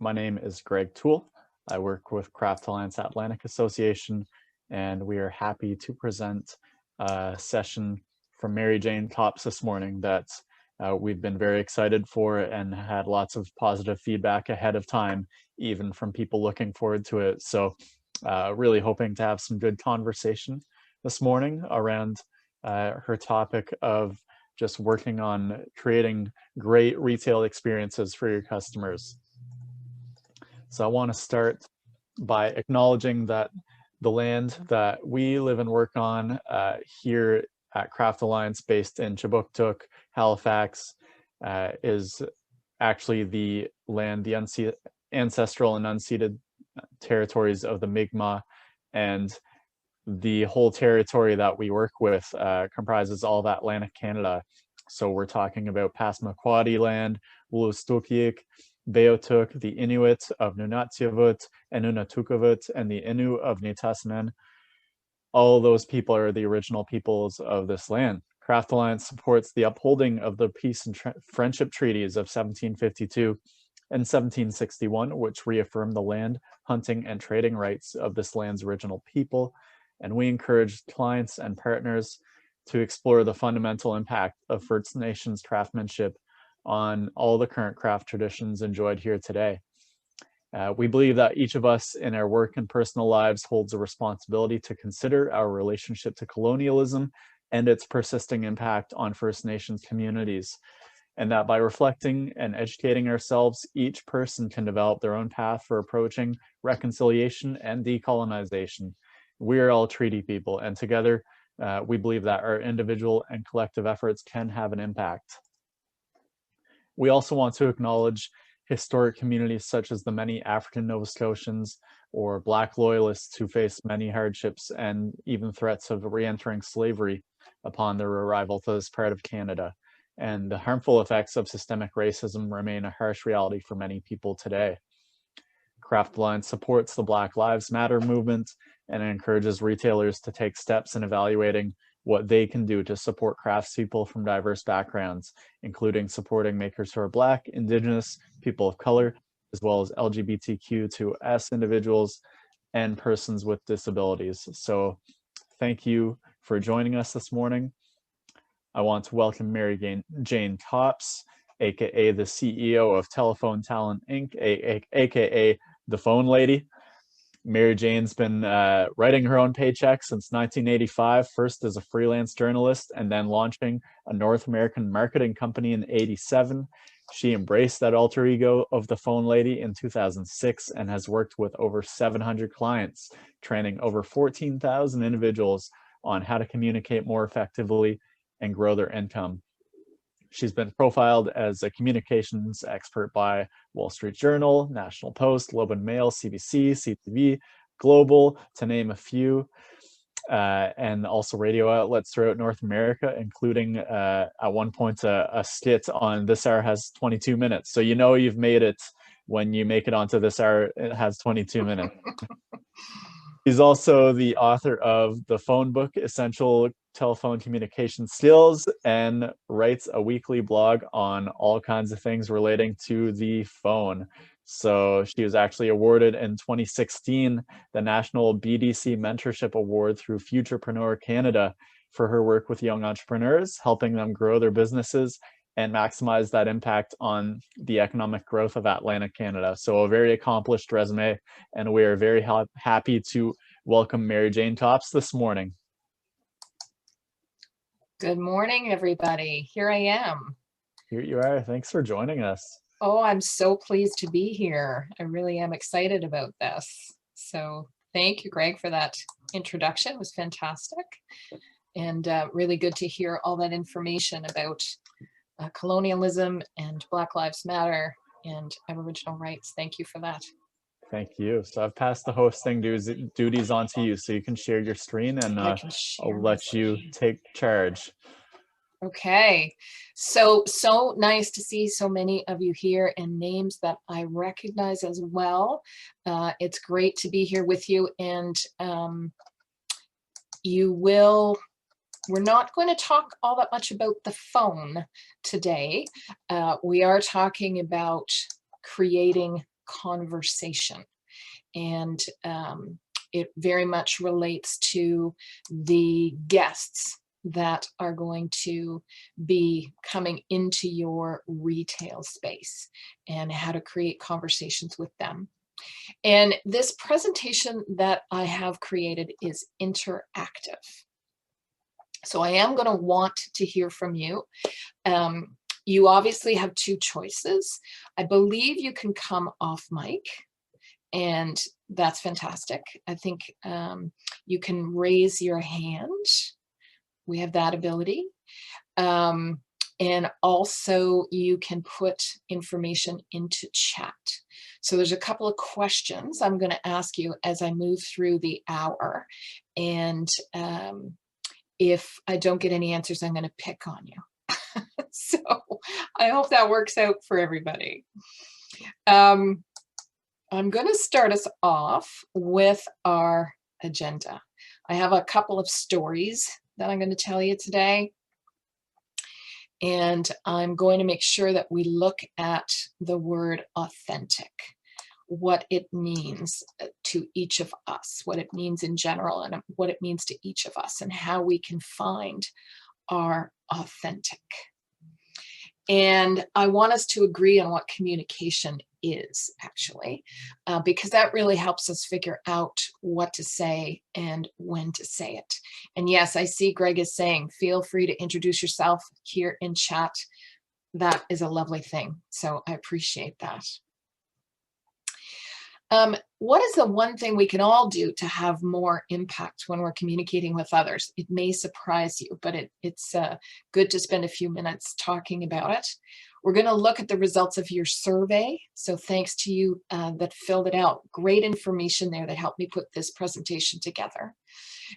My name is Greg Toole. I work with Craft Alliance Atlantic Association, and we are happy to present a session from Mary Jane Tops this morning that we've been very excited for and had lots of positive feedback ahead of time, even from people looking forward to it. So really hoping to have some good conversation this morning around her topic of just working on creating great retail experiences for your customers. So I want to start by acknowledging that the land that we live and work on here at Craft Alliance, based in Chibuktuk, Halifax, is actually the land, the ancestral and unceded territories of the Mi'kmaq, and the whole territory that we work with comprises all of Atlantic Canada. So we're talking about Passamaquoddy land, Wolastoqiyik, Beothuk, the Inuit of Nunatsiavut and Nunatukavut, and the Innu of Nitassinan. All those people are the original peoples of this land. Craft Alliance supports the upholding of the peace and friendship treaties of 1752 and 1761, which reaffirm the land, hunting, and trading rights of this land's original people. And we encourage clients and partners to explore the fundamental impact of First Nations craftsmanship on all the current craft traditions enjoyed here today. We believe that each of us in our work and personal lives holds a responsibility to consider our relationship to colonialism and its persisting impact on First Nations communities, and that by reflecting and educating ourselves, each person can develop their own path for approaching reconciliation and decolonization. We are all treaty people, and together we believe that our individual and collective efforts can have an impact. We also want to acknowledge historic communities such as the many African Nova Scotians or Black loyalists who faced many hardships and even threats of re-entering slavery upon their arrival to this part of Canada. And the harmful effects of systemic racism remain a harsh reality for many people today. Craft Alliance supports the Black Lives Matter movement and encourages retailers to take steps in evaluating what they can do to support craftspeople from diverse backgrounds, including supporting makers who are Black, Indigenous, people of color, as well as LGBTQ2S individuals and persons with disabilities. So thank you for joining us this morning. I want to welcome Mary Jane Tops, aka the CEO of Telephone Talent Inc., aka the Phone Lady. Mary Jane's been writing her own paycheck since 1985, first as a freelance journalist and then launching a North American marketing company in '87. She embraced that alter ego of the Phone Lady in 2006 and has worked with over 700 clients, training over 14,000 individuals on how to communicate more effectively and grow their income. She's been profiled as a communications expert by Wall Street Journal, National Post, Globe and Mail, CBC, CTV, Global, to name a few, and also radio outlets throughout North America, including at one point a skit on This Hour Has 22 Minutes. So you know you've made it when you make it onto This Hour, it has 22 minutes. He's also the author of The Phone Book, Essential Telephone Communication Skills, and writes a weekly blog on all kinds of things relating to the phone. So she was actually awarded in 2016 the National BDC Mentorship Award through Futurepreneur Canada for her work with young entrepreneurs, helping them grow their businesses and maximize that impact on the economic growth of Atlantic Canada. So a very accomplished resume, and we are very happy to welcome Mary Jane Tops this morning. Good morning, everybody. Here I am. Here you are. Thanks for joining us. Oh, I'm so pleased to be here. I really am excited about this. So thank you, Greg, for that introduction. It was fantastic. And really good to hear all that information about colonialism and Black Lives Matter and Aboriginal rights. Thank you for that. Thank you. So I've passed the hosting duties on to you, so you can share your screen, and I'll let you take charge. Okay, so nice to see so many of you here and names that I recognize as well. It's great to be here with you, and we're not going to talk all that much about the phone today. We are talking about creating conversation. And it very much relates to the guests that are going to be coming into your retail space and how to create conversations with them. And this presentation that I have created is interactive. So I am going to want to hear from you. You obviously have two choices. I believe you can come off mic, and that's fantastic. I think you can raise your hand. We have that ability. And also you can put information into chat. So there's a couple of questions I'm going to ask you as I move through the hour. And if I don't get any answers, I'm going to pick on you. So I hope that works out for everybody. I'm going to start us off with our agenda. I have a couple of stories that I'm going to tell you today. And I'm going to make sure that we look at the word authentic, what it means to each of us, what it means in general, and what it means to each of us, and how we can find our authentic. And I want us to agree on what communication is, actually, because that really helps us figure out what to say and when to say it. And yes, I see Greg is saying, feel free to introduce yourself here in chat. That is a lovely thing. So I appreciate that. What is the one thing we can all do to have more impact when we're communicating with others? It may surprise you, but it's good to spend a few minutes talking about it. We're going to look at the results of your survey. So thanks to you that filled it out. Great information there that helped me put this presentation together.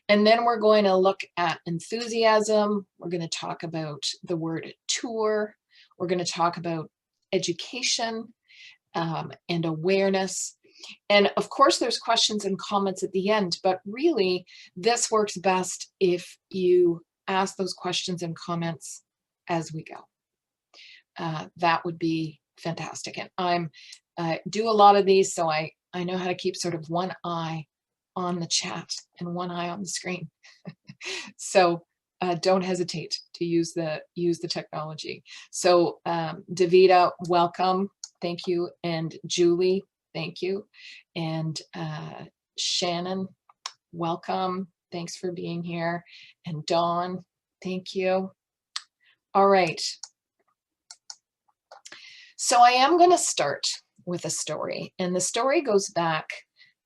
And then we're going to look at enthusiasm. We're going to talk about the word tour. We're going to talk about education and awareness. And of course, there's questions and comments at the end, but really this works best if you ask those questions and comments as we go. That would be fantastic. And I do a lot of these, so I know how to keep sort of one eye on the chat and one eye on the screen. So don't hesitate to use the technology. So Davida, welcome. Thank you. And Julie, thank you. And Shannon, welcome. Thanks for being here. And Dawn, thank you. All right. So I am going to start with a story. And the story goes back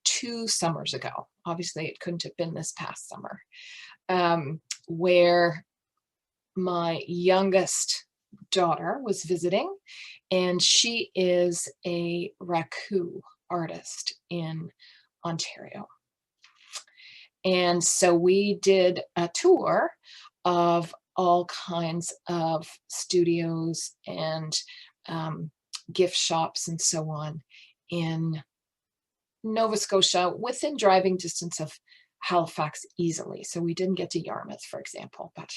2 summers ago. Obviously, it couldn't have been this past summer, where my youngest daughter was visiting, and she is a raku artist in Ontario. And so we did a tour of all kinds of studios and gift shops and so on in Nova Scotia, within driving distance of Halifax easily. So we didn't get to Yarmouth, for example, but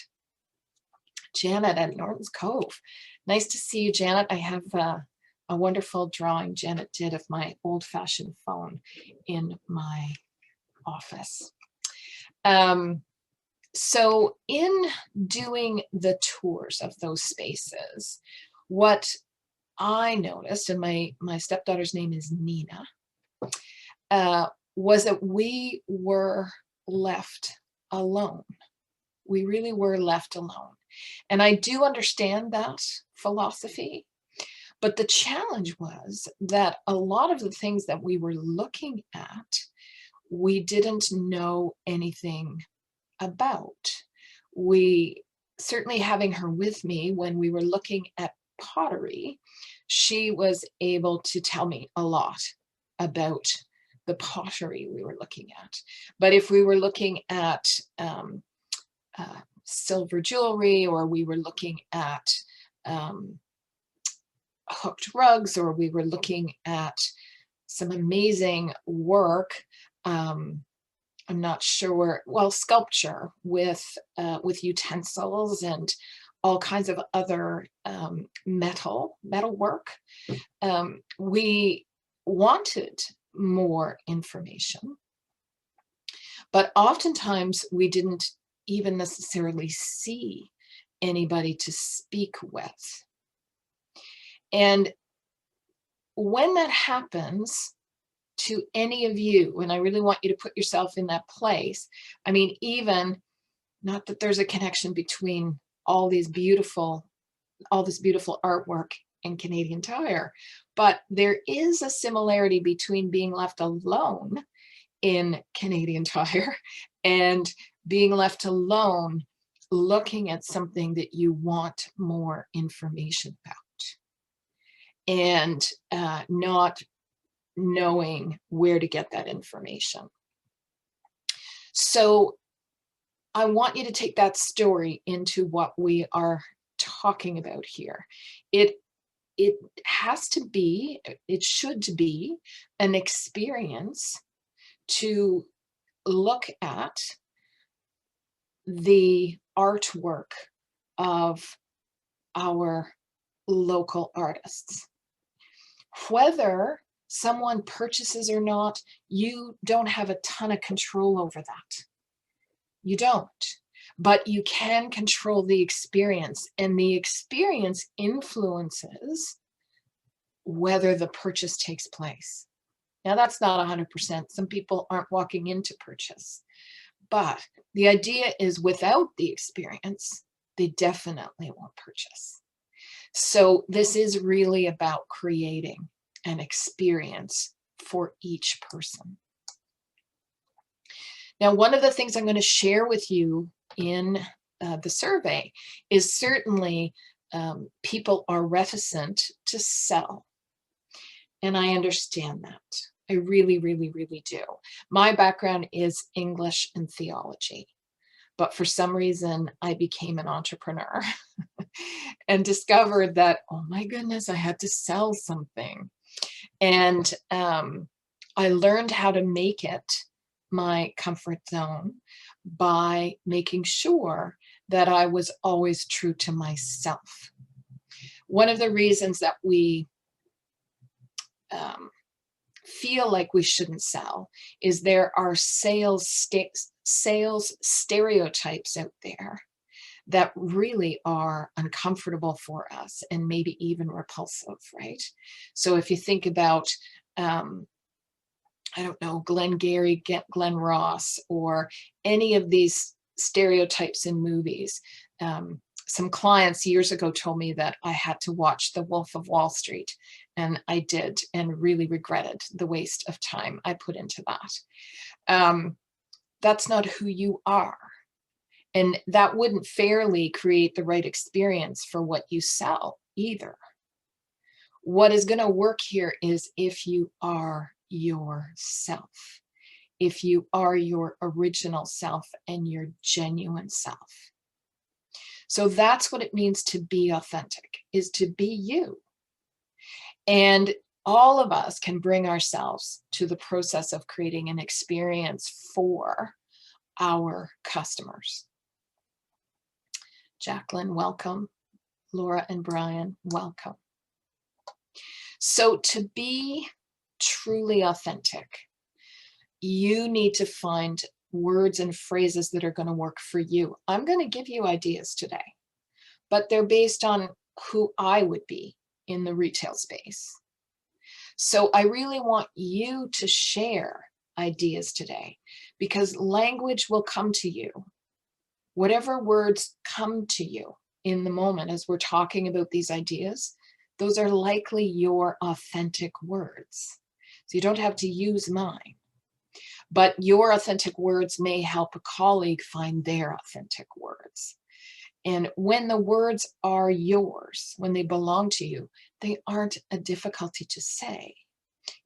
Janet at Norton's Cove. Nice to see you, Janet. I have a wonderful drawing Janet did of my old-fashioned phone in my office. So in doing the tours of those spaces, what I noticed, and my stepdaughter's name is Nina, was that we were left alone. We really were left alone. And I do understand that philosophy, but the challenge was that a lot of the things that we were looking at, we didn't know anything about. We, certainly having her with me when we were looking at pottery, she was able to tell me a lot about the pottery we were looking at. But if we were looking at silver jewelry, or we were looking at hooked rugs, or we were looking at some amazing work, I'm not sure, well, sculpture with utensils and all kinds of other metal work. We wanted more information, but oftentimes we didn't even necessarily see anybody to speak with. And when that happens to any of you, and I really want you to put yourself in that place, I mean, even not that there's a connection between all this beautiful artwork and Canadian Tire, but there is a similarity between being left alone in Canadian Tire and being left alone looking at something that you want more information about, and not knowing where to get that information. So I want you to take that story into what we are talking about here. It has to be, it should be an experience to look at the artwork of our local artists. Whether someone purchases or not, you don't have a ton of control over that. You don't. But you can control the experience, and the experience influences whether the purchase takes place. Now, that's not 100%. Some people aren't walking into purchase. But the idea is without the experience, they definitely won't purchase. So this is really about creating an experience for each person. Now, one of the things I'm going to share with you in the survey is certainly people are reticent to sell. And I understand that. I really, really, really do. My background is English and theology. But for some reason, I became an entrepreneur and discovered that, oh my goodness, I had to sell something. And I learned how to make it my comfort zone by making sure that I was always true to myself. One of the reasons that we feel like we shouldn't sell is there are sales stereotypes out there that really are uncomfortable for us and maybe even repulsive, right? So if you think about, I don't know, Glengarry, Glenn Ross, or any of these stereotypes in movies. Some clients years ago told me that I had to watch The Wolf of Wall Street, and I did, and really regretted the waste of time I put into that. That's not who you are. And that wouldn't fairly create the right experience for what you sell either. What is going to work here is if you are yourself, if you are your original self and your genuine self. So that's what it means to be authentic, is to be you. And all of us can bring ourselves to the process of creating an experience for our customers. Jacqueline, welcome. Laura and Brian, welcome. So to be truly authentic, you need to find words and phrases that are going to work for you. I'm going to give you ideas today, but they're based on who I would be in the retail space. So I really want you to share ideas today, because language will come to you. Whatever words come to you in the moment as we're talking about these ideas, those are likely your authentic words. So you don't have to use mine, but your authentic words may help a colleague find their authentic words. And when the words are yours, when they belong to you, they aren't a difficulty to say.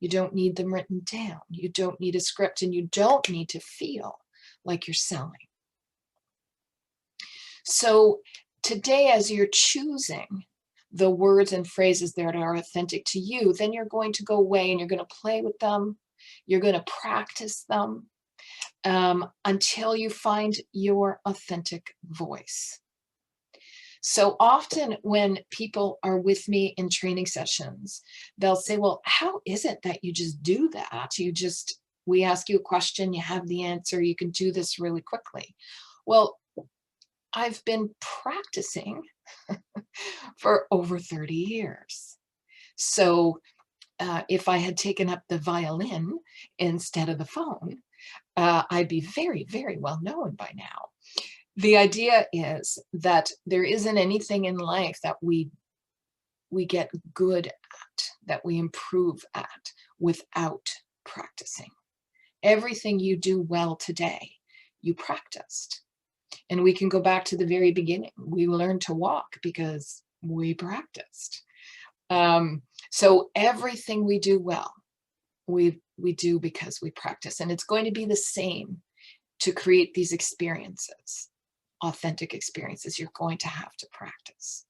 You don't need them written down. You don't need a script, and you don't need to feel like you're selling. So today, as you're choosing the words and phrases that are authentic to you, then you're going to go away and you're going to play with them. You're going to practice them until you find your authentic voice. So often when people are with me in training sessions, they'll say, well, how is it that you just do that? We ask you a question, you have the answer, you can do this really quickly. Well, I've been practicing for over 30 years. So if I had taken up the violin instead of the phone, I'd be very, very well known by now. The idea is that there isn't anything in life that we get good at, that we improve at without practicing. Everything you do well today, you practiced. And we can go back to the very beginning. We learned to walk because we practiced. So everything we do well, we do because we practice. And it's going to be the same to create these experiences, authentic experiences. You're going to have to practice.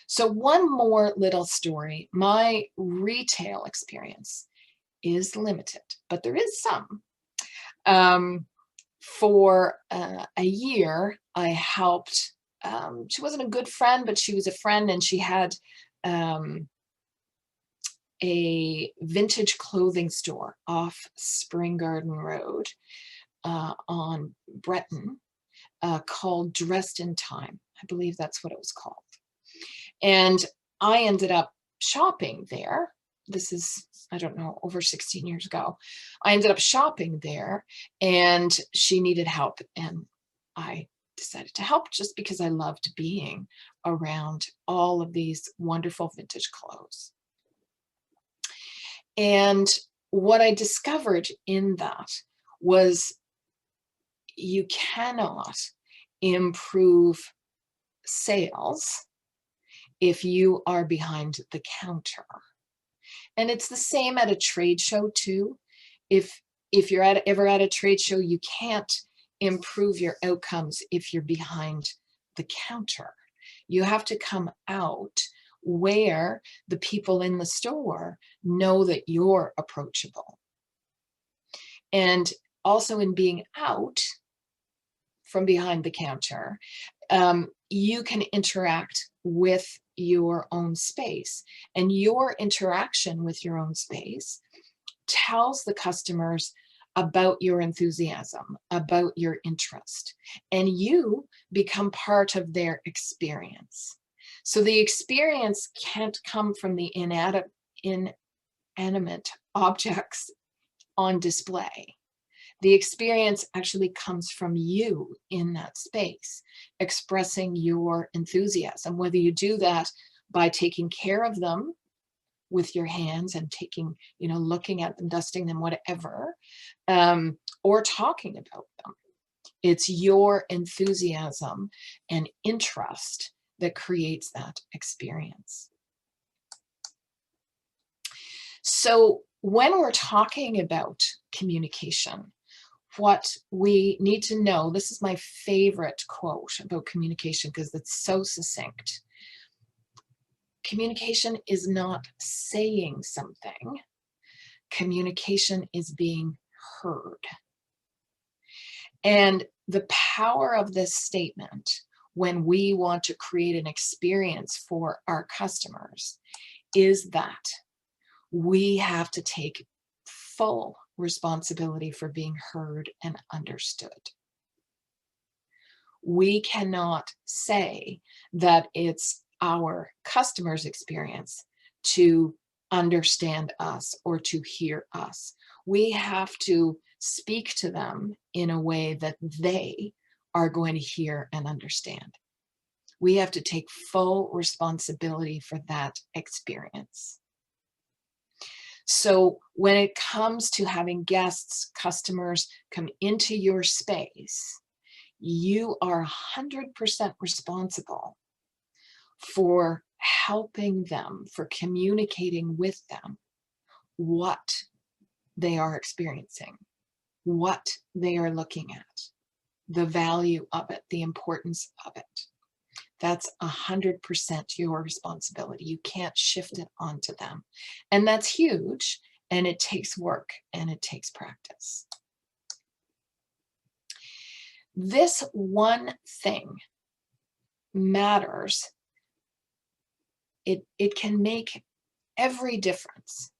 So one more little story. My retail experience is limited, but there is some. For a year, I helped, she wasn't a good friend, but she was a friend, and she had a vintage clothing store off Spring Garden Road on Breton called Dressed in Time. I believe that's what it was called. And I ended up shopping there. This is, I don't know, over 16 years ago. I ended up shopping there, and she needed help, and I decided to help just because I loved being around all of these wonderful vintage clothes. And what I discovered in that was you cannot improve sales if you are behind the counter. And it's the same at a trade show too. If you're ever at a trade show, you can't improve your outcomes if you're behind the counter. You have to come out where the people in the store know that you're approachable. And also in being out from behind the counter, you can interact with your own space, and your interaction with your own space tells the customers about your enthusiasm, about your interest, and you become part of their experience. So the experience can't come from the inanimate objects on display. The experience actually comes from you in that space, expressing your enthusiasm, whether you do that by taking care of them with your hands and looking at them, dusting them, whatever, or talking about them. It's your enthusiasm and interest that creates that experience. So when we're talking about communication, what we need to know, this is my favorite quote about communication because it's so succinct. Communication is not saying something. Communication is being heard. And the power of this statement, when we want to create an experience for our customers, is that we have to take full responsibility for being heard and understood. We cannot say that it's our customer's experience to understand us or to hear us. We have to speak to them in a way that they are going to hear and understand. We have to take full responsibility for that experience. So when it comes to having guests, customers come into your space, you are 100% responsible for helping them, for communicating with them what they are experiencing, what they are looking at, the value of it, the importance of it. That's 100% your responsibility. You can't shift it onto them. And that's huge, and it takes work and it takes practice. This one thing matters. It can make every difference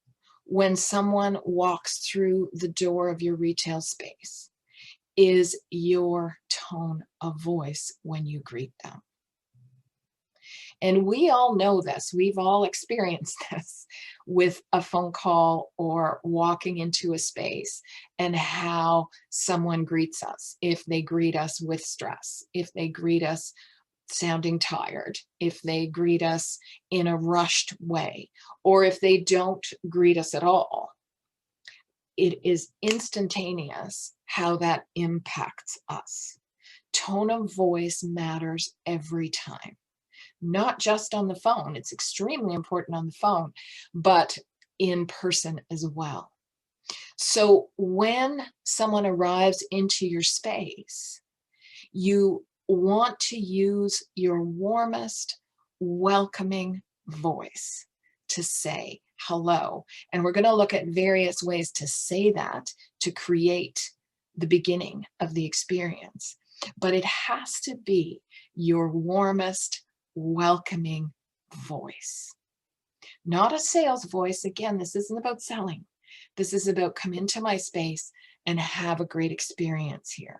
when someone walks through the door of your retail space, is your tone of voice when you greet them. And we all know this. We've all experienced this with a phone call or walking into a space, and how someone greets us. If they greet us with stress, if they greet us sounding tired, if they greet us in a rushed way, or if they don't greet us at all, it is instantaneous how that impacts us. Tone of voice matters every time, not just on the phone. It's extremely important on the phone, but in person as well. So when someone arrives into your space, you want to use your warmest, welcoming voice to say hello. And we're going to look at various ways to say that to create the beginning of the experience. But it has to be your warmest, welcoming voice. Not a sales voice. Again, this isn't about selling. This is about come into my space and have a great experience here.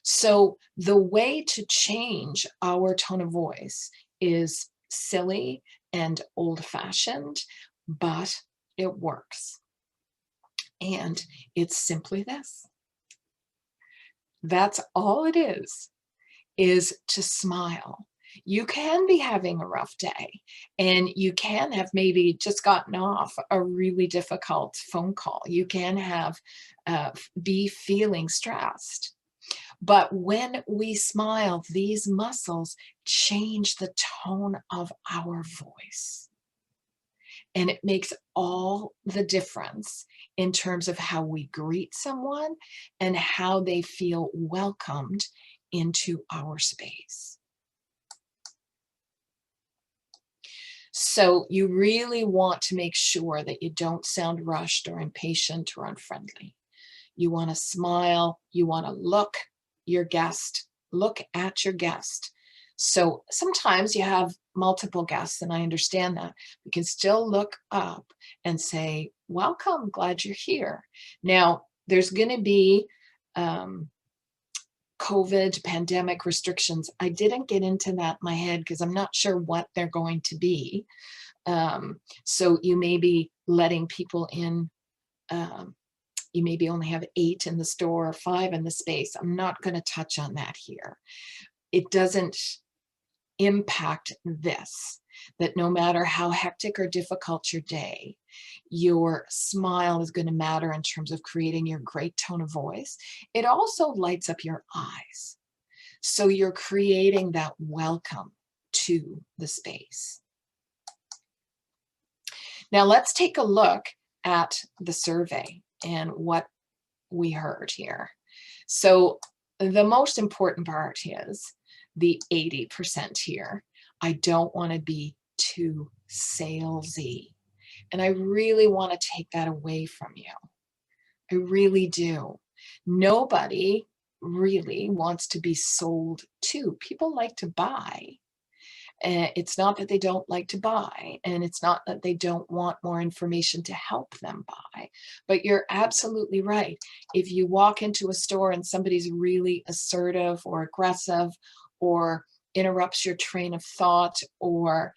So the way to change our tone of voice is silly and old-fashioned, but it works. And it's simply this. That's all it is to smile. You can be having a rough day, and you can have maybe just gotten off a really difficult phone call. You can have be feeling stressed. But when we smile, these muscles change the tone of our voice. And it makes all the difference in terms of how we greet someone and how they feel welcomed into our space. So you really want to make sure that you don't sound rushed or impatient or unfriendly. You want to smile. You want to look at your guest. So sometimes you have multiple guests, and I understand that. You can still look up and say, welcome, glad you're here. Now, there's going to be COVID pandemic restrictions. I didn't get into that in my head because I'm not sure what they're going to be. So you may be letting people in. You maybe only have 8 in the store or 5 in the space. I'm not going to touch on that here. It doesn't impact this, that no matter how hectic or difficult your day, your smile is going to matter in terms of creating your great tone of voice. It also lights up your eyes. So you're creating that welcome to the space. Now let's take a look at the survey and what we heard here. So the most important part is the 80% here. I don't want to be too salesy. And I really want to take that away from you. I really do. Nobody really wants to be sold to. People like to buy. It's not that they don't like to buy, and it's not that they don't want more information to help them buy. But you're absolutely right. If you walk into a store and somebody's really assertive or aggressive, or interrupts your train of thought, or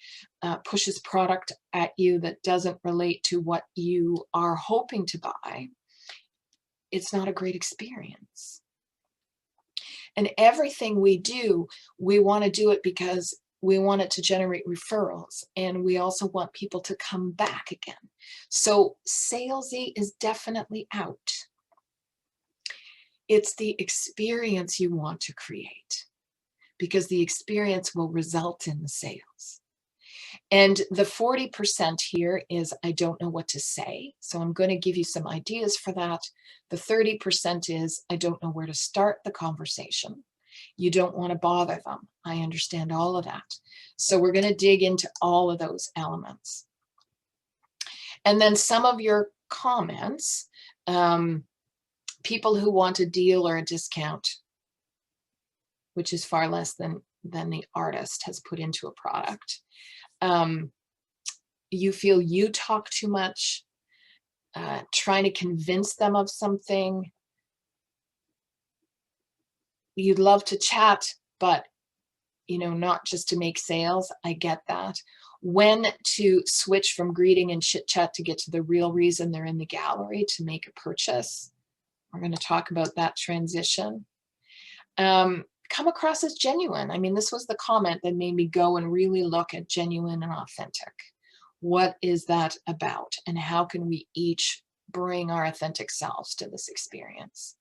pushes product at you that doesn't relate to what you are hoping to buy, it's not a great experience. And everything we do, we want to do it because we want it to generate referrals, and we also want people to come back again. So salesy is definitely out. It's the experience you want to create, because the experience will result in the sales. And the 40% here is I don't know what to say. So I'm going to give you some ideas for that. The 30% is I don't know where to start the conversation. You don't want to bother them. I understand all of that. So we're going to dig into all of those elements. And then some of your comments, people who want a deal or a discount, which is far less than the artist has put into a product. You feel you talk too much, trying to convince them of something. You'd love to chat, but not just to make sales. I get that. When to switch from greeting and chit chat to get to the real reason they're in the gallery to make a purchase. We're going to talk about that transition. Come across as genuine. I mean, this was the comment that made me go and really look at genuine and authentic. What is that about? And how can we each bring our authentic selves to this experience?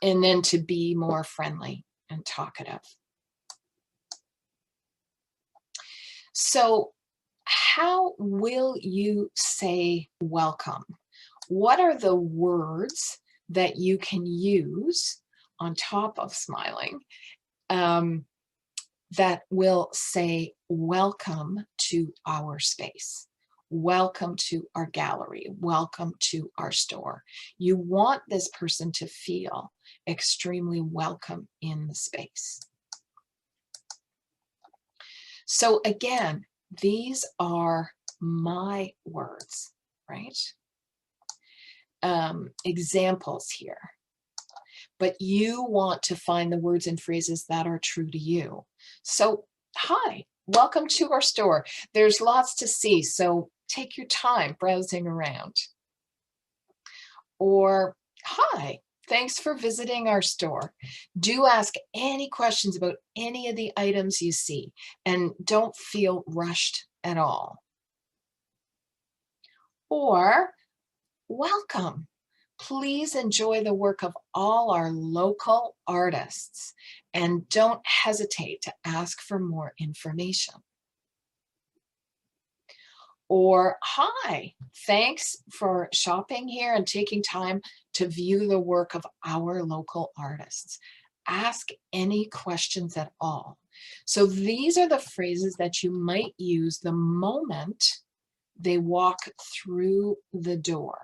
And then to be more friendly and talkative. So how will you say welcome? What are the words that you can use on top of smiling that will say welcome to our space, welcome to our gallery, welcome to our store? You want this person to feel extremely welcome in the space. So again, these are my words, right? Examples here. But you want to find the words and phrases that are true to you. So, hi, welcome to our store. There's lots to see, so take your time browsing around. Or, hi, thanks for visiting our store. Do ask any questions about any of the items you see, and don't feel rushed at all. Or, welcome. Please enjoy the work of all our local artists and don't hesitate to ask for more information. Or, hi, thanks for shopping here and taking time to view the work of our local artists. Ask any questions at all. So these are the phrases that you might use the moment they walk through the door.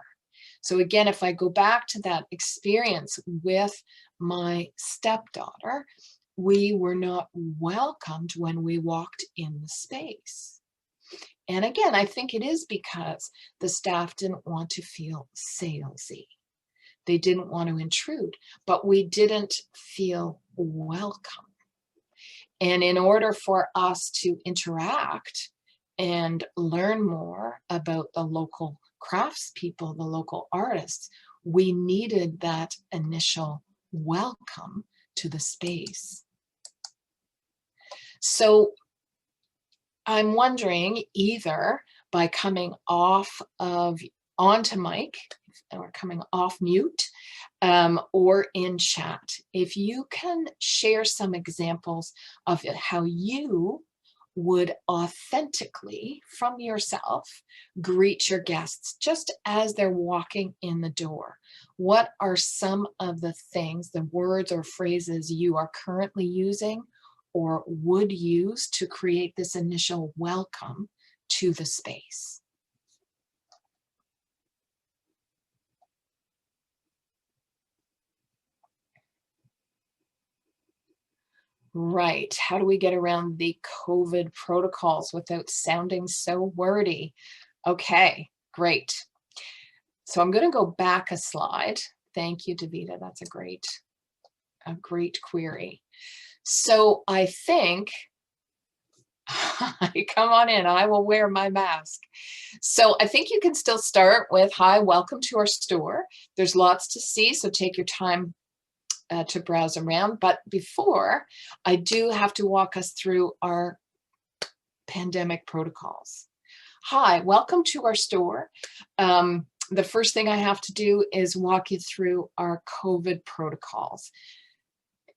So again, if I go back to that experience with my stepdaughter, we were not welcomed when we walked in the space. And again, I think it is because the staff didn't want to feel salesy. They didn't want to intrude, but we didn't feel welcome. And in order for us to interact and learn more about the local craftspeople, the local artists, we needed that initial welcome to the space. So I'm wondering, either by coming onto mic or coming off mute, or in chat, if you can share some examples of how you would authentically, from yourself, greet your guests just as they're walking in the door. What are some of the things, the words or phrases you are currently using or would use to create this initial welcome to the space? Right. How do we get around the COVID protocols without sounding so wordy? Okay, great. So I'm going to go back a slide. Thank you, Davida. That's a great query. So I think, come on in, I will wear my mask. So I think you can still start with, hi, welcome to our store. There's lots to see, so take your time to browse around. But before, I do have to walk us through our pandemic protocols. Hi, welcome to our store. The first thing I have to do is walk you through our COVID protocols.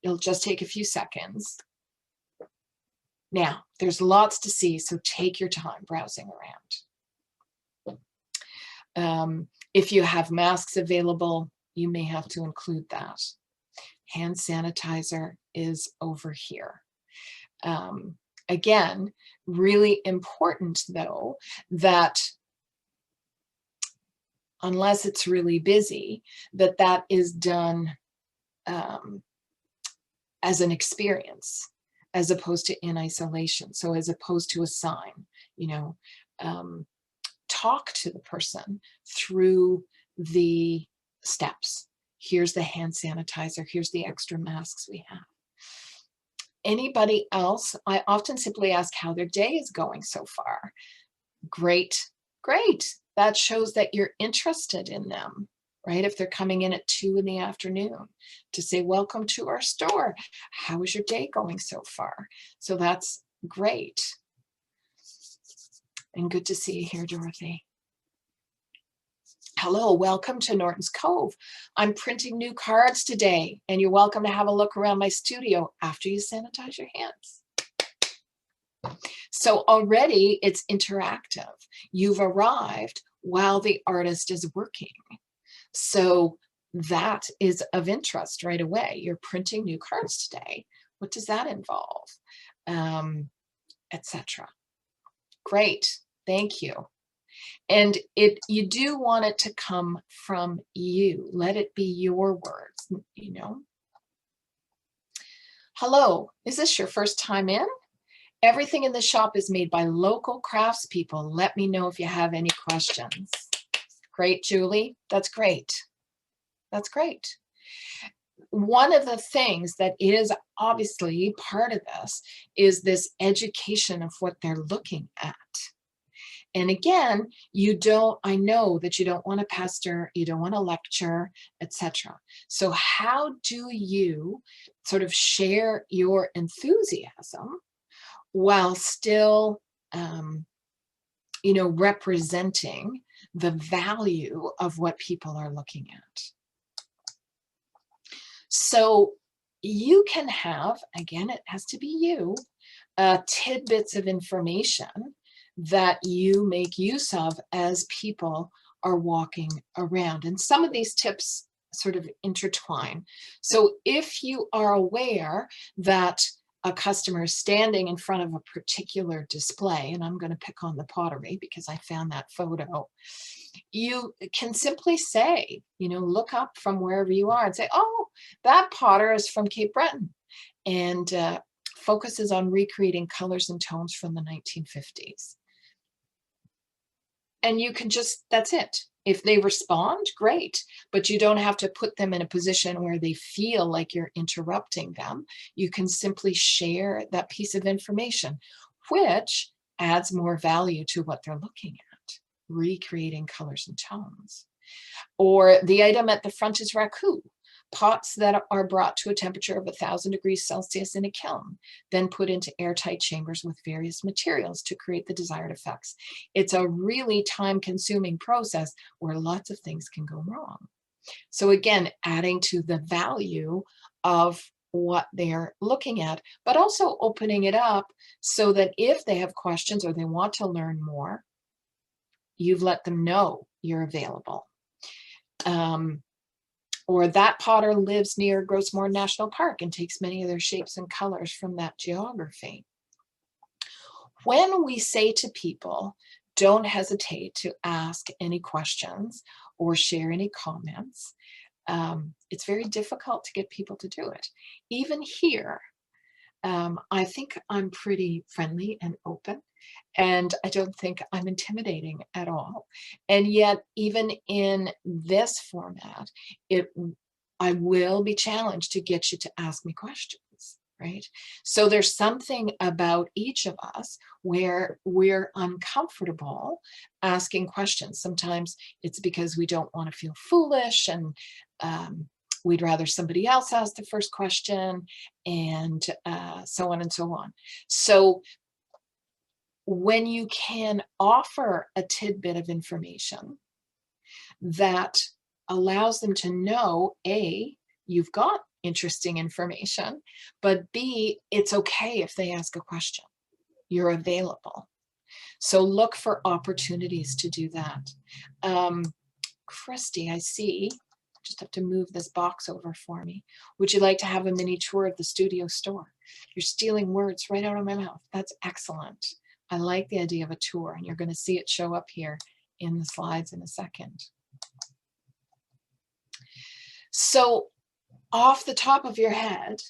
It'll just take a few seconds. Now, there's lots to see, so take your time browsing around. If you have masks available, you may have to include that. Hand sanitizer is over here. Again, really important though, that unless it's really busy, that is done as an experience, as opposed to in isolation. So as opposed to a sign, you know, talk to the person through the steps. Here's the hand sanitizer. Here's the extra masks we have. Anybody else? I often simply ask how their day is going so far. Great, great. That shows that you're interested in them, right? If they're coming in at 2 in the afternoon to say, welcome to our store. How is your day going so far? So that's great. And good to see you here, Dorothy. Hello, welcome to Norton's Cove. I'm printing new cards today, and you're welcome to have a look around my studio after you sanitize your hands. So already it's interactive. You've arrived while the artist is working. So that is of interest right away. You're printing new cards today. What does that involve? Etc. Great, thank you. And you do want it to come from you. Let it be your words, you know. Hello, is this your first time in? Everything in the shop is made by local craftspeople. Let me know if you have any questions. Great, Julie. That's great. That's great. One of the things that is obviously part of this is this education of what they're looking at. And again, I know that you don't want to pester, you don't want to lecture, etc. So how do you sort of share your enthusiasm while still, you know, representing the value of what people are looking at? So you can have, again, it has to be you, tidbits of information that you make use of as people are walking around. And some of these tips sort of intertwine. So if you are aware that a customer is standing in front of a particular display, and I'm going to pick on the pottery because I found that photo, you can simply say, you know, look up from wherever you are and say, oh, that potter is from Cape Breton, and focuses on recreating colors and tones from the 1950s. And you can just, that's it. If they respond, great, but you don't have to put them in a position where they feel like you're interrupting them. You can simply share that piece of information, which adds more value to what they're looking at, recreating colors and tones. Or the item at the front is raku, pots that are brought to a temperature of 1,000 degrees Celsius in a kiln, then put into airtight chambers with various materials to create the desired effects. It's a really time-consuming process where lots of things can go wrong. So again, adding to the value of what they're looking at, but also opening it up so that if they have questions or they want to learn more, you've let them know you're available. Or that potter lives near Grossmore National Park and takes many of their shapes and colors from that geography. When we say to people, don't hesitate to ask any questions or share any comments, it's very difficult to get people to do it. Even here, I think I'm pretty friendly and open, and I don't think I'm intimidating at all. And yet, even in this format, I will be challenged to get you to ask me questions, right? So there's something about each of us where we're uncomfortable asking questions. Sometimes it's because we don't want to feel foolish, and we'd rather somebody else ask the first question, and so on and so on. So when you can offer a tidbit of information that allows them to know, A, you've got interesting information, but B, it's okay if they ask a question. You're available. So look for opportunities to do that. Christy, I see. Just have to move this box over for me. Would you like to have a mini tour of the studio store? You're stealing words right out of my mouth. That's excellent. I like the idea of a tour, and you're going to see it show up here in the slides in a second. So off the top of your head,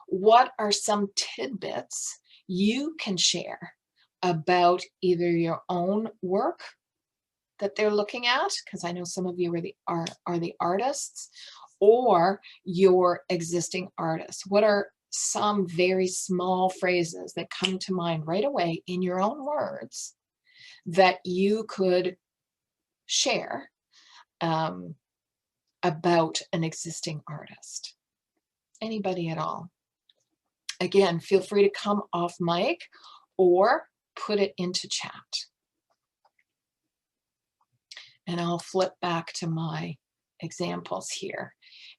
what are some tidbits you can share about either your own work that they're looking at, because I know some of you are the artists, or your existing artists. What are some very small phrases that come to mind right away in your own words that you could share about an existing artist? Anybody at all? Again, feel free to come off mic or put it into chat. And I'll flip back to my examples here.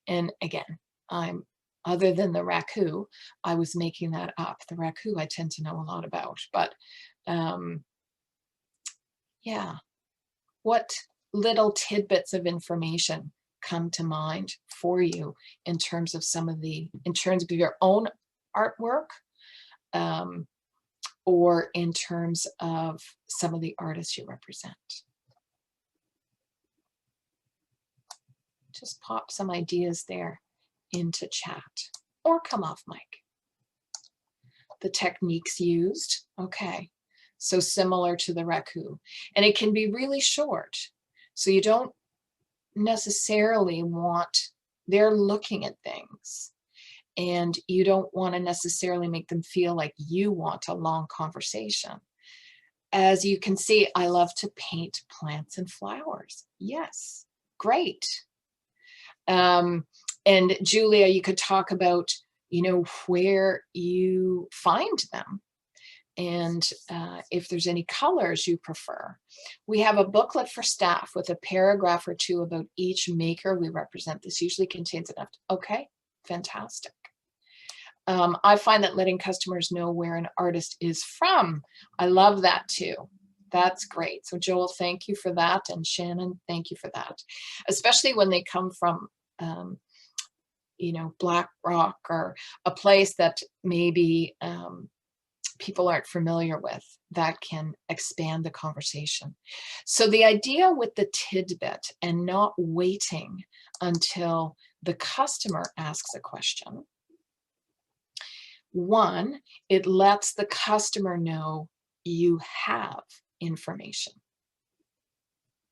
And again, other than the raku, I was making that up. The raku I tend to know a lot about, but yeah, what little tidbits of information come to mind for you in terms of in terms of your own artwork, or in terms of some of the artists you represent? Just pop some ideas there into chat or come off mic. The techniques used, okay, so similar to the raku, and it can be really short, so you don't necessarily want, they're looking at things, and you don't want to necessarily make them feel like you want a long conversation. As you can see, I love to paint plants and flowers. Yes, great. And Julia, you could talk about, where you find them, and if there's any colors you prefer. We have a booklet for staff with a paragraph or two about each maker we represent. This usually contains enough. Okay, fantastic. I find that letting customers know where an artist is from, I love that too. That's great. So Joel, thank you for that. And Shannon, thank you for that. Especially when they come from, Black Rock, or a place that maybe people aren't familiar with, that can expand the conversation. So the idea with the tidbit and not waiting until the customer asks a question, one, it lets the customer know you have information,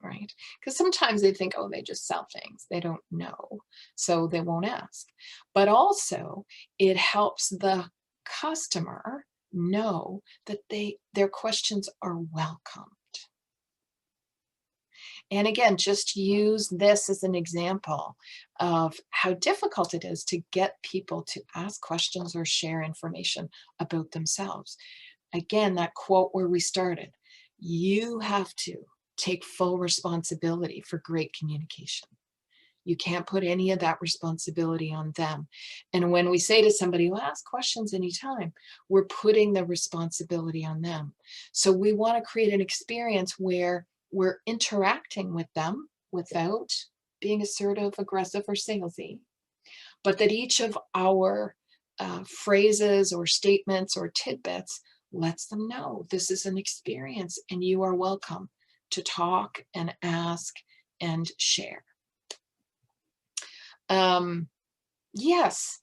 right? Because sometimes they think, oh, they just sell things. They don't know, so they won't ask. But also, it helps the customer know that their questions are welcomed. And again, just use this as an example of how difficult it is to get people to ask questions or share information about themselves. Again, that quote where we started, you have to take full responsibility for great communication. You can't put any of that responsibility on them. And when we say to somebody, well, ask questions anytime, we're putting the responsibility on them. So we want to create an experience where we're interacting with them without being assertive, aggressive, or salesy, but that each of our phrases or statements or tidbits lets them know this is an experience and you are welcome to talk and ask and share. Yes,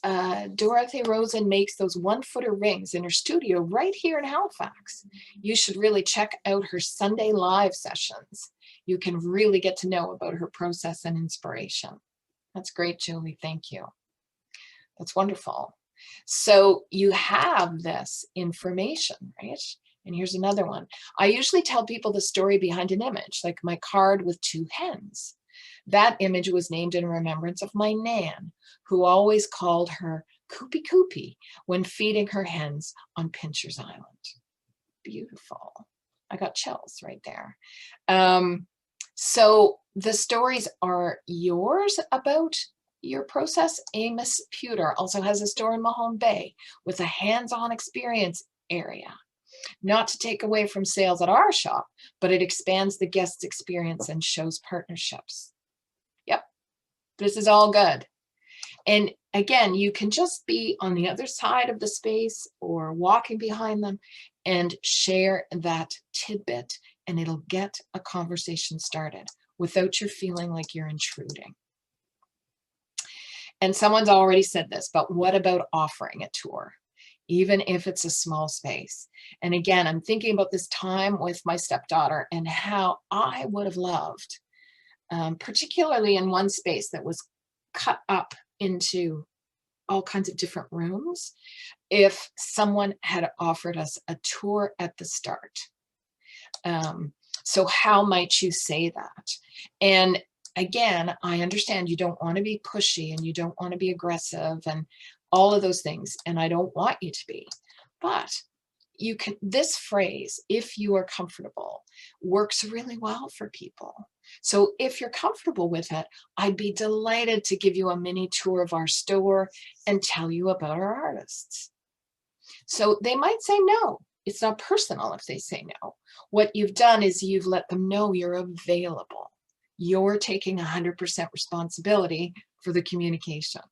Dorothy Rosen makes those 1-footer rings in her studio right here in Halifax. You should really check out her Sunday live sessions. You can really get to know about her process and inspiration. That's great, Julie. Thank you. That's wonderful. So you have this information, right? And here's another one. I usually tell people the story behind an image, like my card with 2 hens. That image was named in remembrance of my Nan, who always called her Koopy Koopy when feeding her hens on Pincher's Island. Beautiful. I got chills right there. So the stories are yours about your process. Amos Pewter also has a store in Mahone Bay with a hands-on experience area. Not to take away from sales at our shop, but it expands the guest's experience and shows partnerships. Yep, this is all good. And again, you can just be on the other side of the space or walking behind them and share that tidbit, and it'll get a conversation started without you feeling like you're intruding. And someone's already said this, but what about offering a tour? Even if it's a small space. And again, I'm thinking about this time with my stepdaughter and how I would have loved, particularly in one space that was cut up into all kinds of different rooms, if someone had offered us a tour at the start. So how might you say that? And again, I understand you don't want to be pushy and you don't want to be aggressive and all of those things, and I don't want you to be, but you can, this phrase, if you are comfortable, works really well for people. So if you're comfortable with it, I'd be delighted to give you a mini tour of our store and tell you about our artists. So they might say no. It's not personal if they say no. What you've done is you've let them know you're available. You're taking 100% responsibility for the communication.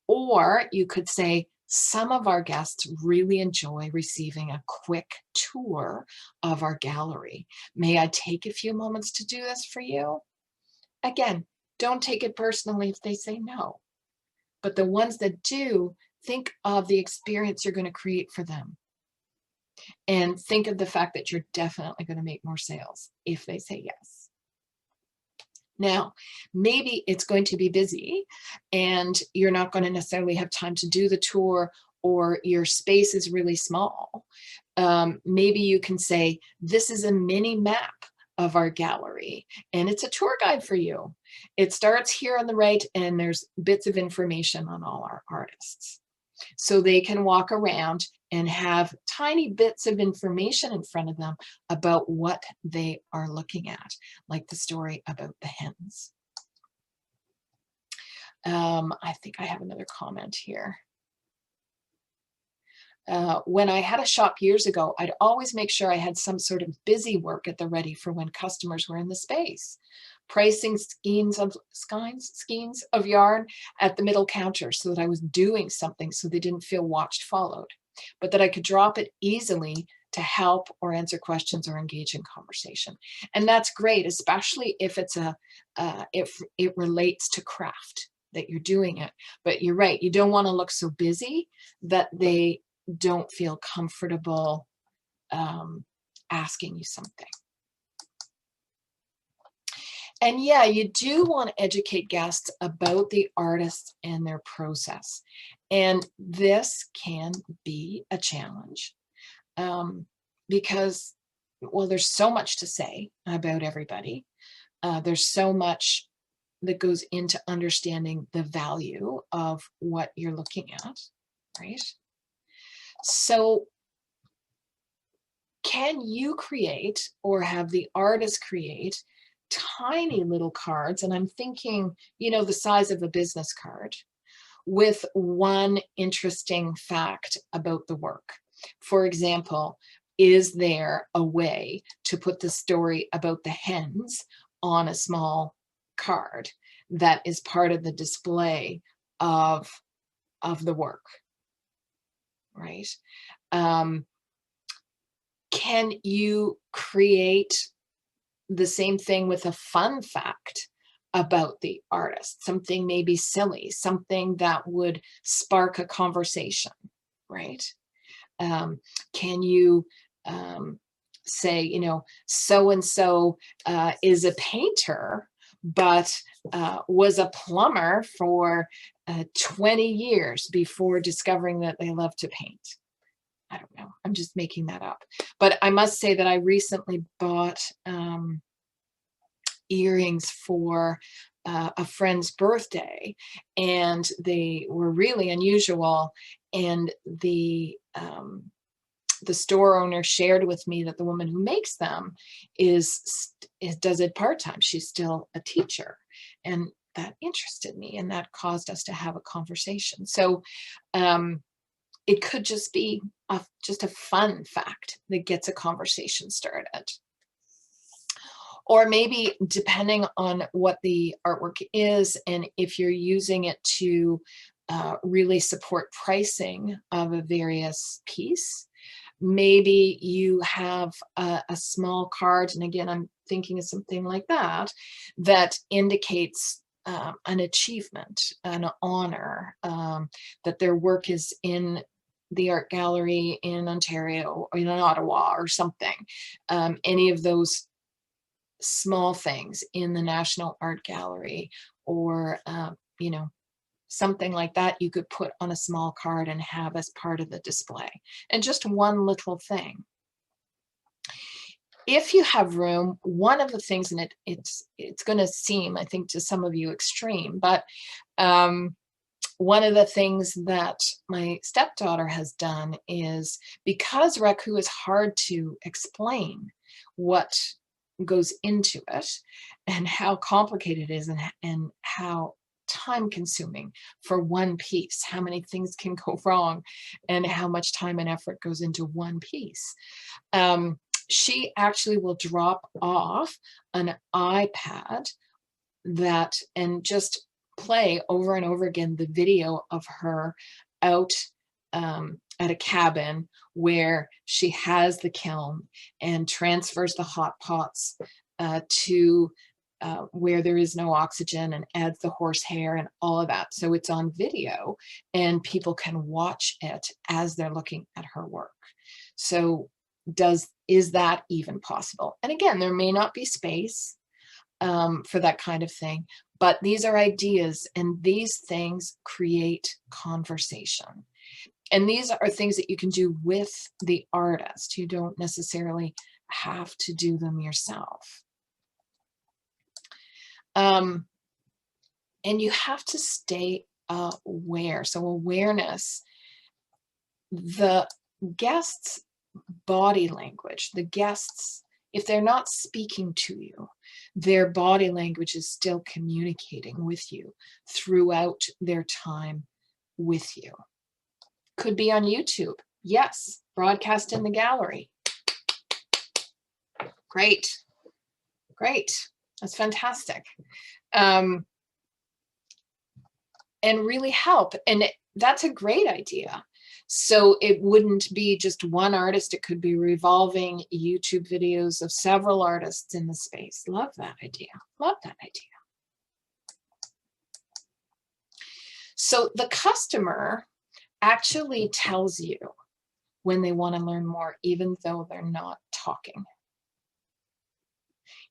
Or you could say, some of our guests really enjoy receiving a quick tour of our gallery. May I take a few moments to do this for you? Again, don't take it personally if they say no. But the ones that do, think of the experience you're going to create for them. And think of the fact that you're definitely going to make more sales if they say yes. Now, maybe it's going to be busy and you're not going to necessarily have time to do the tour, or your space is really small. Maybe you can say, this is a mini map of our gallery and it's a tour guide for you. It starts here on the right and there's bits of information on all our artists. So they can walk around and have tiny bits of information in front of them about what they are looking at, like the story about the hens. I think I have another comment here. When I had a shop years ago, I'd always make sure I had some sort of busy work at the ready for when customers were in the space. Pricing skeins of yarn at the middle counter so that I was doing something so they didn't feel watched, followed, but that I could drop it easily to help or answer questions or engage in conversation. And that's great, especially if it's if it relates to craft that you're doing it. But you're right, you don't want to look so busy that they don't feel comfortable asking you something. And yeah, you do want to educate guests about the artists and their process. And this can be a challenge because, well, there's so much to say about everybody. There's so much that goes into understanding the value of what you're looking at, right? So can you create or have the artist create tiny little cards, and I'm thinking, you know, the size of a business card, with one interesting fact about the work? For example, is there a way to put the story about the hens on a small card that is part of the display of the work, right? Can you create the same thing with a fun fact about the artist, something maybe silly, something that would spark a conversation, right? Can you say, you know, so-and-so is a painter, but was a plumber for 20 years before discovering that they love to paint? I don't know. I'm just making that up. But I must say that I recently bought earrings for a friend's birthday, and they were really unusual. And the store owner shared with me that the woman who makes them does it part-time. She's still a teacher, and that interested me, and that caused us to have a conversation. So it could just be just a fun fact that gets a conversation started. Or maybe, depending on what the artwork is, and if you're using it to really support pricing of a various piece, maybe you have a small card, and again, I'm thinking of something like that, that indicates an achievement, an honor, that their work is in the art gallery in Ontario or in Ottawa or something. Any of those small things in the National Art Gallery or, you know, something like that you could put on a small card and have as part of the display. And just one little thing. If you have room, one of the things, and it's going to seem, I think, to some of you extreme, but one of the things that my stepdaughter has done is, because raku is hard to explain what goes into it and how complicated it is, and how time consuming for one piece, how many things can go wrong and how much time and effort goes into one piece. She actually will drop off an iPad and just play over and over again the video of her out at a cabin where she has the kiln and transfers the hot pots to where there is no oxygen, and adds the horsehair and all of that. So it's on video and people can watch it as they're looking at her work. So is that even possible? And again, there may not be space for that kind of thing, but these are ideas, and these things create conversation. And these are things that you can do with the artist. You don't necessarily have to do them yourself. And you have to stay aware. So awareness, the guests' body language, the guests, if they're not speaking to you, their body language is still communicating with you throughout their time with you. Could be on YouTube. Yes, broadcast in the gallery. Great. Great. That's fantastic. And really help. And that's a great idea. So it wouldn't be just one artist. It could be revolving YouTube videos of several artists in the space. Love that idea. Love that idea. So the customer actually tells you when they want to learn more, even though they're not talking.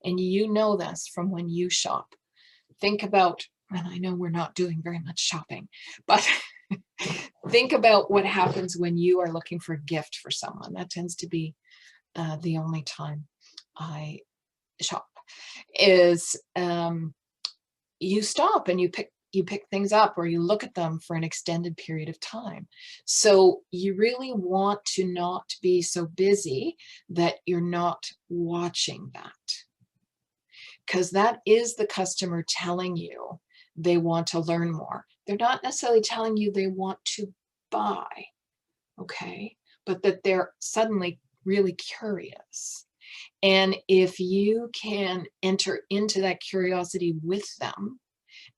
And you know this from when you shop. Think about, and I know we're not doing very much shopping, but think about what happens when you are looking for a gift for someone. That tends to be the only time I shop, is you stop and you pick things up, or you look at them for an extended period of time. So you really want to not be so busy that you're not watching that. Because that is the customer telling you they want to learn more. They're not necessarily telling you they want to buy, okay? But that they're suddenly really curious. And if you can enter into that curiosity with them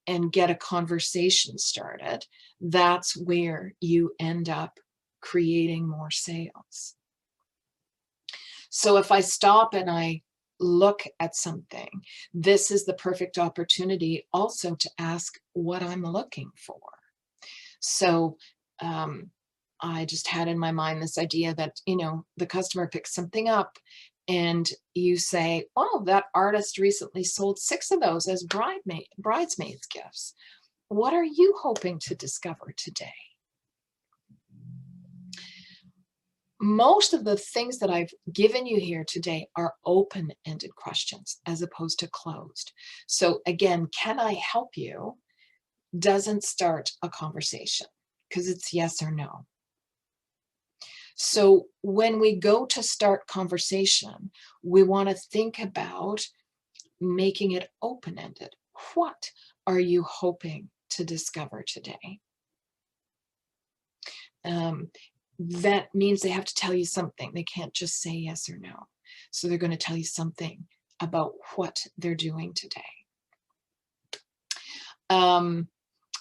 and get a conversation started, that's where you end up creating more sales. So if I stop and I look at something, this is the perfect opportunity also to ask what I'm looking for. So I just had in my mind this idea that, you know, the customer picks something up and you say, oh, that artist recently sold 6 of those as bridesmaids gifts. What are you hoping to discover today? Most of the things that I've given you here today are open-ended questions as opposed to closed. So again, can I help you? Doesn't start a conversation because it's yes or no. So when we go to start conversation, we want to think about making it open-ended. What are you hoping to discover today? That means they have to tell you something. They can't just say yes or no. So they're going to tell you something about what they're doing today.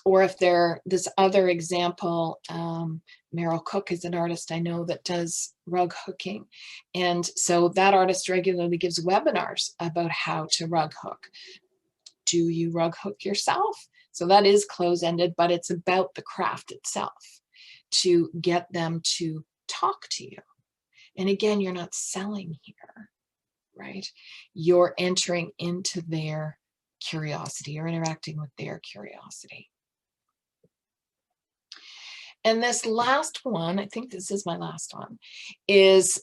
Or if they're this other example, Meryl Cook is an artist I know that does rug hooking. And so that artist regularly gives webinars about how to rug hook. Do you rug hook yourself? So that is close-ended, but it's about the craft itself to get them to talk to you. And again, you're not selling here, right? You're entering into their curiosity. You're interacting with their curiosity. And this last one, I think this is my last one, is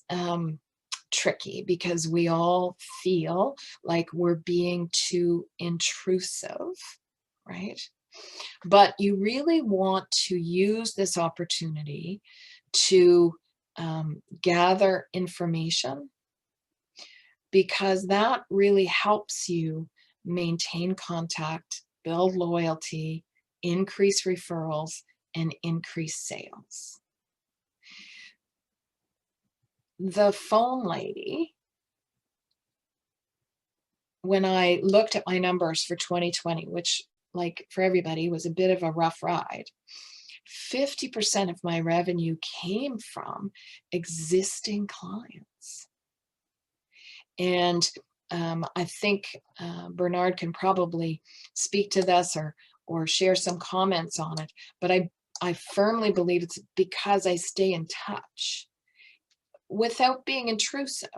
tricky because we all feel like we're being too intrusive, right? But you really want to use this opportunity to gather information, because that really helps you maintain contact, build loyalty, increase referrals, and increase sales. The phone lady, when I looked at my numbers for 2020, which, like for everybody, was a bit of a rough ride, 50% of my revenue came from existing clients. And I think Bernard can probably speak to this or share some comments on it, but I firmly believe it's because I stay in touch without being intrusive.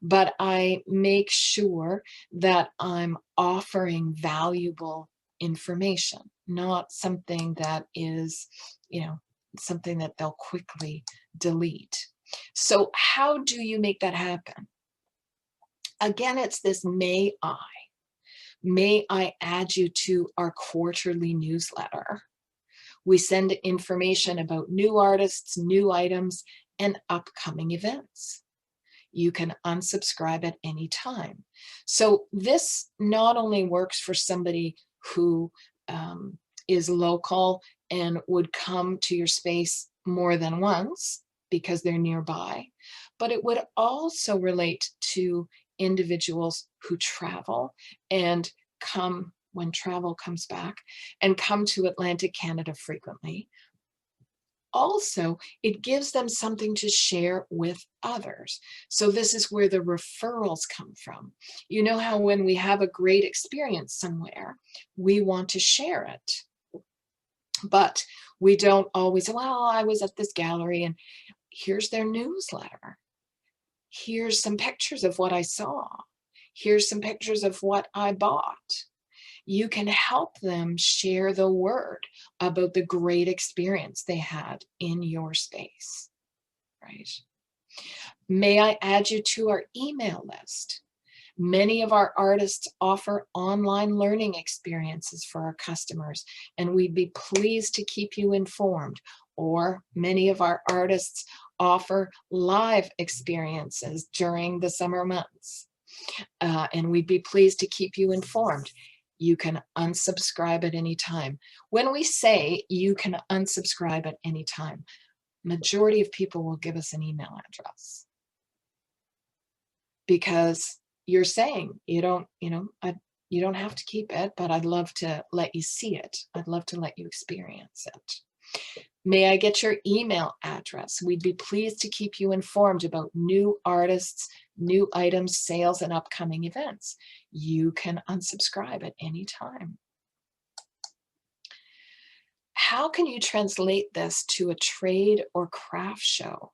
But I make sure that I'm offering valuable information, not something that is, something that they'll quickly delete. So how do you make that happen? Again, it's this may I add you to our quarterly newsletter. We send information about new artists, new items, and upcoming events. You can unsubscribe at any time. So this not only works for somebody who is local and would come to your space more than once because they're nearby, but it would also relate to individuals who travel and come when travel comes back and come to Atlantic Canada frequently. Also, it gives them something to share with others. So this is where the referrals come from. You know how when we have a great experience somewhere, we want to share it. But we don't always, well, I was at this gallery and here's their newsletter. Here's some pictures of what I saw. Here's some pictures of what I bought. You can help them share the word about the great experience they had in your space, right? May I add you to our email list? Many of our artists offer online learning experiences for our customers, and we'd be pleased to keep you informed. Or many of our artists offer live experiences during the summer months, and we'd be pleased to keep you informed. You can unsubscribe at any time. When we say you can unsubscribe at any time, majority of people will give us an email address because you're saying you don't have to keep it, but I'd love to let you see it. I'd love to let you experience it. May I get your email address? We'd be pleased to keep you informed about new artists, new items, sales, and upcoming events. You can unsubscribe at any time. How can you translate this to a trade or craft show?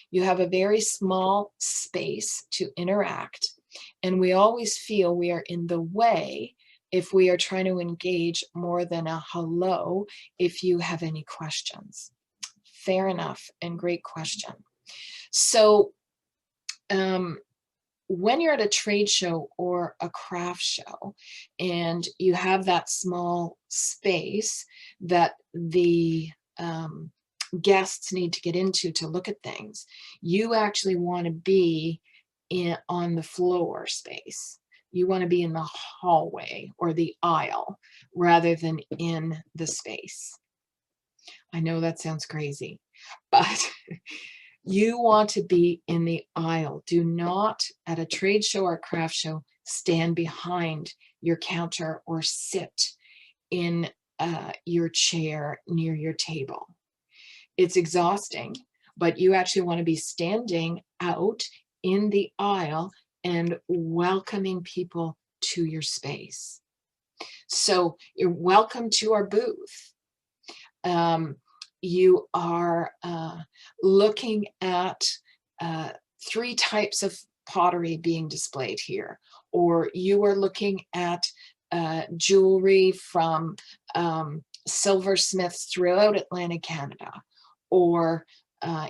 You have a very small space to interact, and we always feel we are in the way if we are trying to engage more than a hello if you have any questions. Fair enough, and great question. So when you're at a trade show or a craft show and you have that small space that the guests need to get into to look at things, you actually want to be on the floor space. You want to be in the hallway or the aisle rather than in the space. I know that sounds crazy, but you want to be in the aisle. Do not, at a trade show or craft show, stand behind your counter or sit in your chair near your table. It's exhausting, but you actually want to be standing out in the aisle and welcoming people to your space. So you're welcome to our booth. You are looking at 3 types of pottery being displayed here, or you are looking at jewelry from silversmiths throughout Atlantic Canada, or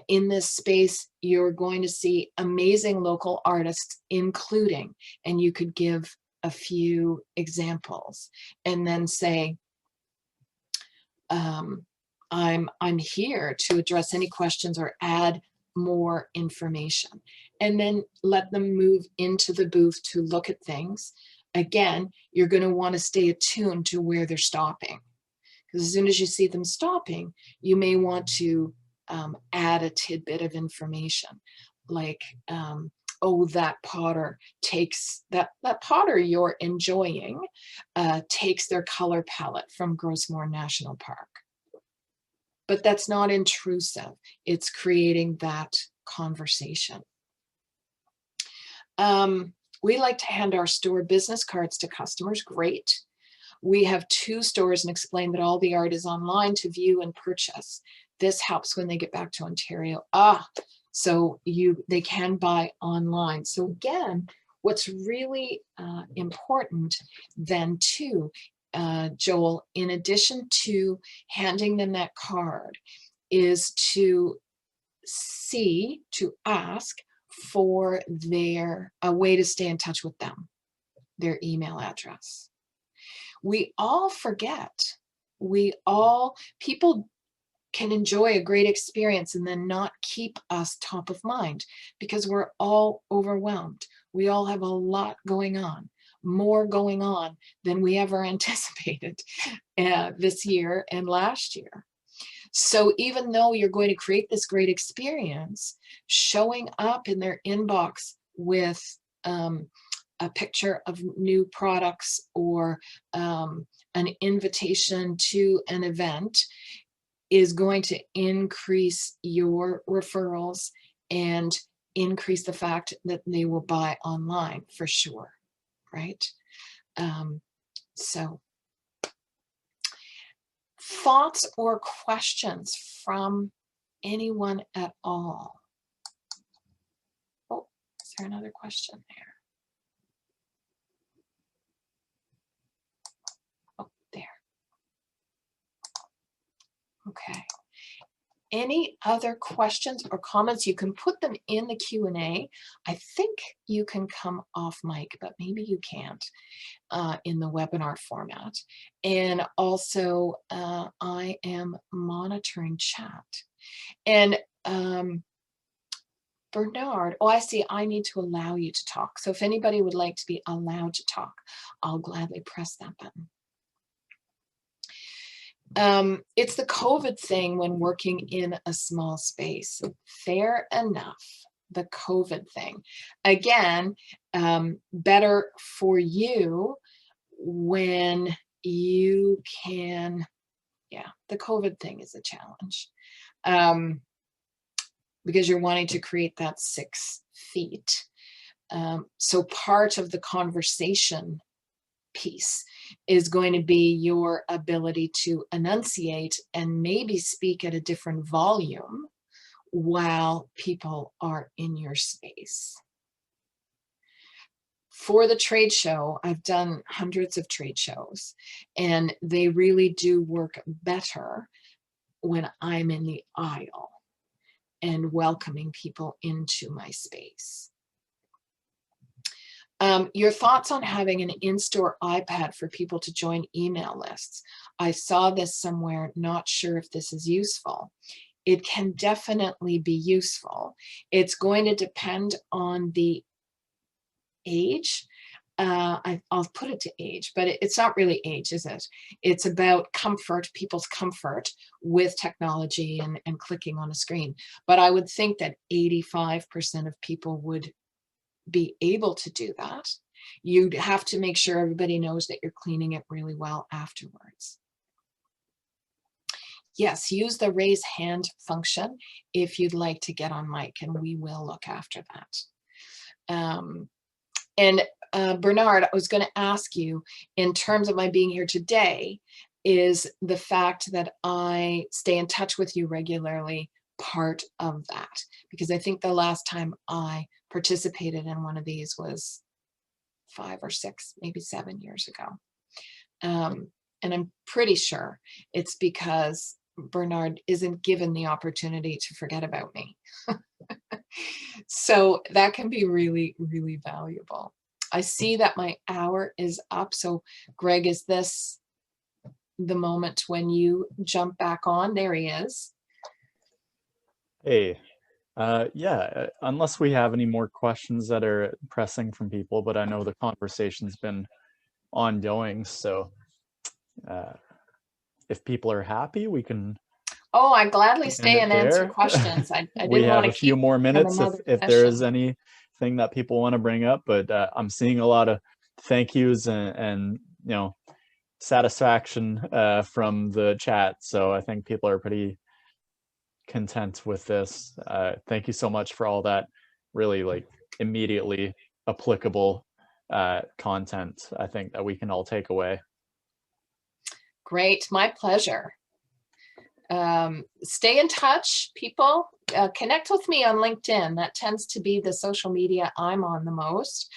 in this space, you're going to see amazing local artists, including, and you could give a few examples and then say, I'm here to address any questions or add more information, and then let them move into the booth to look at things. Again, you're going to want to stay attuned to where they're stopping, because as soon as you see them stopping, you may want to add a tidbit of information, like, oh, that potter takes, that potter you're enjoying takes their color palette from Grossmore National Park. But that's not intrusive. It's creating that conversation. We like to hand our store business cards to customers. Great. We have 2 stores and explain that all the art is online to view and purchase. This helps when they get back to Ontario. So they can buy online. So again, what's really important then too, Joel, in addition to handing them that card, is to ask for a way to stay in touch with them, their email address. We all forget. People can enjoy a great experience and then not keep us top of mind because we're all overwhelmed. We all have a lot going on, more going on than we ever anticipated this year and last year. So even though you're going to create this great experience, showing up in their inbox with a picture of new products or an invitation to an event is going to increase your referrals and increase the fact that they will buy online for sure, right? So thoughts or questions from anyone at all? Oh, is there another question there? Oh, there. Okay. Any other questions or comments? You can put them in the Q&A. I think you can come off mic, but maybe you can't in the webinar format. And also, I am monitoring chat. And Bernard, oh, I see, I need to allow you to talk. So if anybody would like to be allowed to talk, I'll gladly press that button. It's the COVID thing when working in a small space. Fair enough. The COVID thing. Again, better for you when you can, yeah, the COVID thing is a challenge. Because you're wanting to create that 6 feet. So part of the conversation piece is going to be your ability to enunciate and maybe speak at a different volume while people are in your space. For the trade show, I've done hundreds of trade shows, and they really do work better when I'm in the aisle and welcoming people into my space. Your thoughts on having an in-store iPad for people to join email lists. I saw this somewhere, not sure if this is useful. It can definitely be useful. It's going to depend on the age. I'll put it to age, but it's not really age, is it? It's about comfort, people's comfort with technology and clicking on a screen. But I would think that 85% of people would be able to do that. You'd have to make sure everybody knows that you're cleaning it really well afterwards. Yes, use the raise hand function if you'd like to get on mic, and we will look after that. And Bernard, I was going to ask you, in terms of my being here today, is the fact that I stay in touch with you regularly part of that? Because I think the last time I participated in one of these was 5 or 6, maybe 7 years ago. And I'm pretty sure it's because Bernard isn't given the opportunity to forget about me. So that can be really, really valuable. I see that my hour is up. So Greg, is this the moment when you jump back on? There he is. Hey, yeah, unless we have any more questions that are pressing from people, but I know the conversation's been ongoing, so if people are happy, we can Oh, I gladly end stay it and answer there. questions. I We didn't have want a to few keep more from minutes another if there is session. anything that people want to bring up, but I'm seeing a lot of thank yous and you know, satisfaction from the chat, so I think people are pretty content with this. Thank you so much for all that really like immediately applicable content I think that we can all take away. Great, my pleasure. Stay in touch, people. Connect with me on LinkedIn. That tends to be the social media I'm on the most.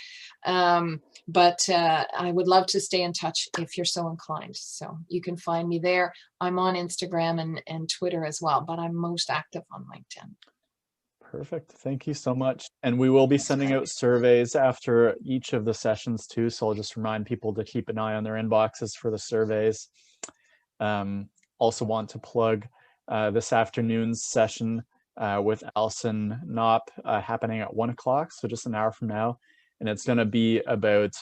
But I would love to stay in touch if you're so inclined. So you can find me there. I'm on Instagram and Twitter as well, but I'm most active on LinkedIn. Perfect. Thank you so much. And we will be That's sending great. out surveys after each of the sessions too. So I'll just remind people to keep an eye on their inboxes for the surveys. Also want to plug this afternoon's session with Alison Knopp happening at 1 o'clock. So just an hour from now. And it's going to be about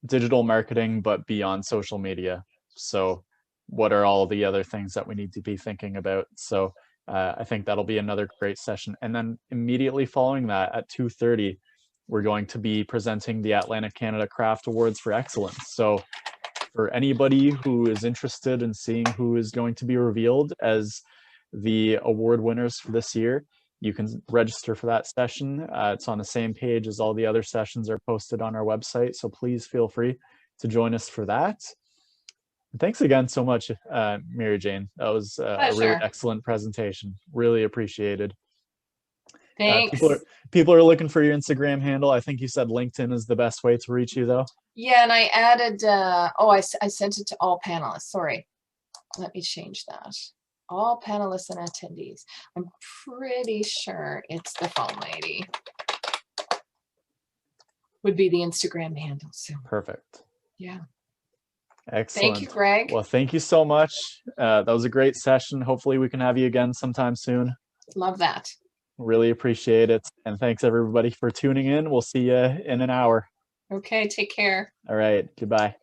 digital marketing, but beyond social media. So what are all the other things that we need to be thinking about? So I think that'll be another great session. And then immediately following that at 2:30, we're going to be presenting the Atlantic Canada Craft Awards for Excellence. So for anybody who is interested in seeing who is going to be revealed as the award winners for this year, you can register for that session. It's on the same page as all the other sessions are posted on our website. So please feel free to join us for that. Thanks again so much, Mary Jane. That was a really excellent presentation. Really appreciated. Thanks. People are looking for your Instagram handle. I think you said LinkedIn is the best way to reach you, though. Yeah, and I added, I sent it to all panelists. Sorry. Let me change that. All panelists and attendees. I'm pretty sure it's the phone lady. Would be the Instagram handle. So perfect. Yeah. Excellent. Thank you, Greg. Well, thank you so much. That was a great session. Hopefully we can have you again sometime soon. Love that. Really appreciate it. And thanks everybody for tuning in. We'll see you in an hour. Okay, take care. All right, goodbye.